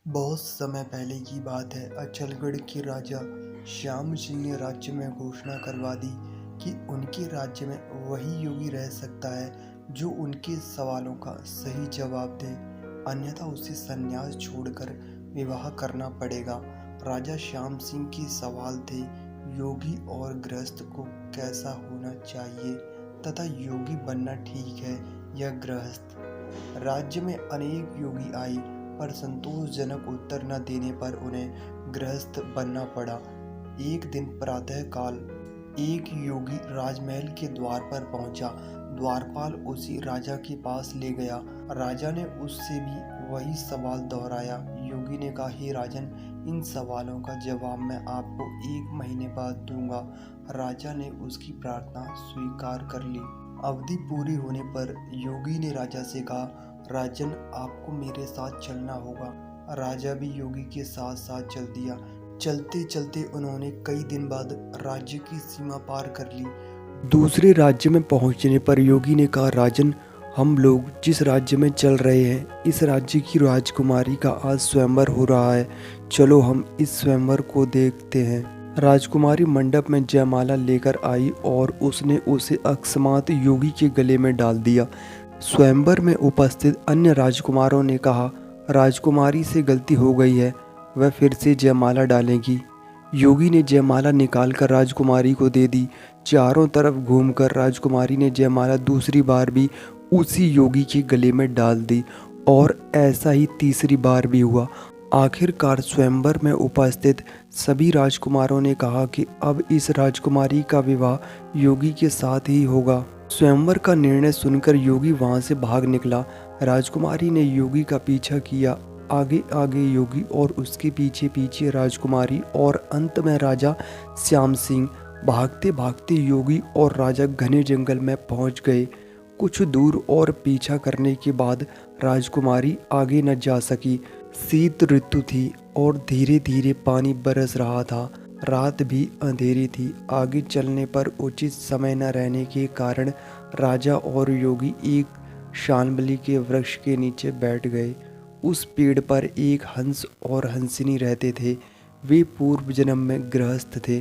बहुत समय पहले की बात है। अचलगढ़ के राजा श्याम सिंह ने राज्य में घोषणा करवा दी कि उनके राज्य में वही योगी रह सकता है जो उनके सवालों का सही जवाब दे, अन्यथा उसे संन्यास छोड़कर विवाह करना पड़ेगा। राजा श्याम सिंह के सवाल थे, योगी और गृहस्थ को कैसा होना चाहिए तथा योगी बनना ठीक है या गृहस्थ। राज्य में अनेक योगी आए, पर संतोषजनक उत्तर न देने पर उन्हें गृहस्थ बनना पड़ा। एक दिन प्रातःकाल एक योगी राजमहल के द्वार पर पहुंचा। द्वारपाल उसे राजा के पास ले गया। राजा ने उससे भी वही सवाल दोहराया। योगी ने कहा, हे राजन, इन सवालों का जवाब मैं आपको 1 महीने बाद दूंगा। राजा ने उसकी प्रार्थना स्वीकार कर ली। अवधि पूरी होने पर योगी ने राजा से कहा, राजन, आपको मेरे साथ चलना होगा। राजा भी योगी के साथ साथ चल दिया। चलते चलते उन्होंने कई दिन बाद राज्य की सीमा पार कर ली। दूसरे राज्य में पहुंचने पर योगी ने कहा, राजन, हम लोग जिस राज्य में चल रहे हैं, इस राज्य की राजकुमारी का आज स्वयंवर हो रहा है। चलो हम इस स्वयंवर को देखते हैं। राजकुमारी मंडप में जयमाला लेकर आई और उसने उसे अकस्मात योगी के गले में डाल दिया। स्वयंवर में उपस्थित अन्य राजकुमारों ने कहा, राजकुमारी से गलती हो गई है, वह फिर से जयमाला डालेगी। योगी ने जयमाला निकालकर राजकुमारी को दे दी। चारों तरफ घूमकर राजकुमारी ने जयमाला दूसरी बार भी उसी योगी के गले में डाल दी और ऐसा ही तीसरी बार भी हुआ। आखिरकार स्वयंवर में उपस्थित सभी राजकुमारों ने कहा कि अब इस राजकुमारी का विवाह योगी के साथ ही होगा। स्वयंवर का निर्णय सुनकर योगी वहां से भाग निकला। राजकुमारी ने योगी का पीछा किया। आगे आगे योगी और उसके पीछे पीछे राजकुमारी और अंत में राजा श्याम सिंह। भागते भागते योगी और राजा घने जंगल में पहुंच गए। कुछ दूर और पीछा करने के बाद राजकुमारी आगे न जा सकी। शीत ऋतु थी और धीरे धीरे पानी बरस रहा था। रात भी अंधेरी थी। आगे चलने पर उचित समय न रहने के कारण राजा और योगी एक शाल्मली के वृक्ष के नीचे बैठ गए। उस पेड़ पर एक हंस और हंसिनी रहते थे। वे पूर्व जन्म में गृहस्थ थे।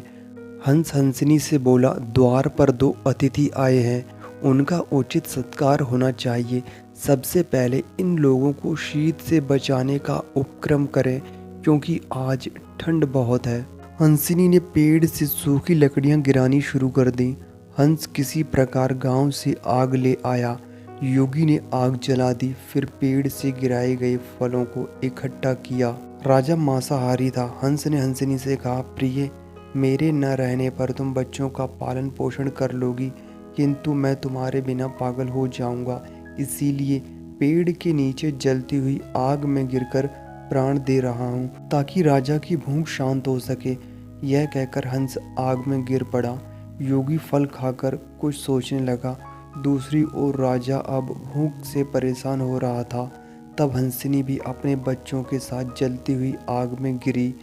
हंस हंसिनी से बोला, द्वार पर 2 अतिथि आए हैं, उनका उचित सत्कार होना चाहिए। सबसे पहले इन लोगों को शीत से बचाने का उपक्रम करें, क्योंकि आज ठंड बहुत है। हंसिनी ने पेड़ से सूखी लकड़ियां गिरानी शुरू कर दी। हंस किसी प्रकार गांव से आग ले आया। योगी ने आग जला दी, फिर पेड़ से गिराए गए फलों को इकट्ठा किया। राजा मांसाहारी था। हंस ने हंसिनी से कहा, प्रिय, मेरे न रहने पर तुम बच्चों का पालन पोषण कर लोगी, किंतु मैं तुम्हारे बिना पागल हो जाऊंगा। इसीलिए पेड़ के नीचे जलती हुई आग में गिरकर प्राण दे रहा हूँ, ताकि राजा की भूख शांत हो सके। यह कहकर हंस आग में गिर पड़ा। योगी फल खाकर कुछ सोचने लगा। दूसरी ओर राजा अब भूख से परेशान हो रहा था। तब हंसिनी भी अपने बच्चों के साथ जलती हुई आग में गिरी।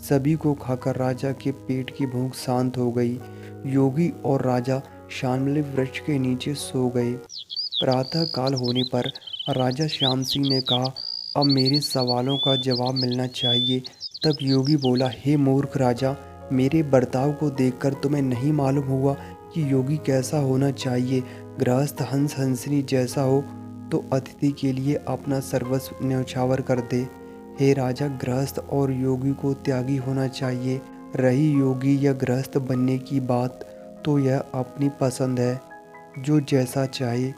सभी को खाकर राजा के पेट की भूख शांत हो गई। योगी और राजा शाल्मली वृक्ष के नीचे सो गए। प्रातः काल होने पर राजा श्याम सिंह ने कहा, अब मेरे सवालों का जवाब मिलना चाहिए। तब योगी बोला, हे मूर्ख राजा, मेरे बर्ताव को देखकर तुम्हें नहीं मालूम हुआ कि योगी कैसा होना चाहिए। गृहस्थ हंस हंसिनी जैसा हो तो अतिथि के लिए अपना सर्वस्व न्यौछावर कर दे। हे राजा, गृहस्थ और योगी को त्यागी होना चाहिए। रही योगी या गृहस्थ बनने की बात, तो यह अपनी पसंद है, जो जैसा चाहे